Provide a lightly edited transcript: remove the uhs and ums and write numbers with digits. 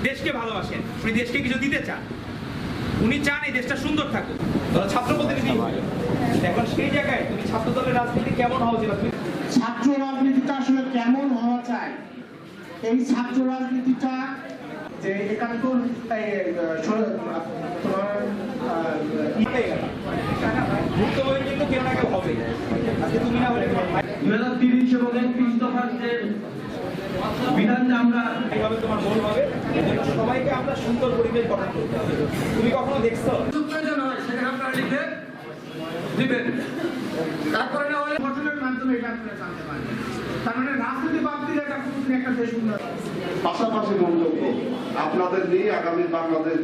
দেশকে ভালোবাসেন, উনি দেশকে কিছু দিতে চান, উনি চান এই দেশটা সুন্দর থাকুক। ছাত্র প্রতিনিধি এখন সেই জায়গায় তুমি ছাত্র দলের রাজনীতি কেমন হওয়া উচিত? ছাত্র রাজনীতিটা আসলে কেমন হওয়া চাই, এই ছাত্র রাজনীতিটা যে এখানে তো ভুক্তভোগী কিন্তু কেউ না কেউ হবে। আজকে তুমি না বলে 2030 এবং 31 দফার যে বিধানটা আমরা এইভাবে তোমার মন হবে, এজন্য সবাইকে আমরা সুন্দর পরিবেশ গঠন করতে হবে। তুমি কখনো দেখছো প্রয়োজন হয় সেখানে আপনারা লিখে দিবেন, তারপরে না হলে গঠনের মাধ্যমে এটা আপনারা জানতে পারবেন। তার মানে রাজনীতি বাদ দিলে একটা দেশ উন্নয়ন। পাশাপাশি মন্তব্য আপনাদের নিয়ে আগামী বাংলাদেশ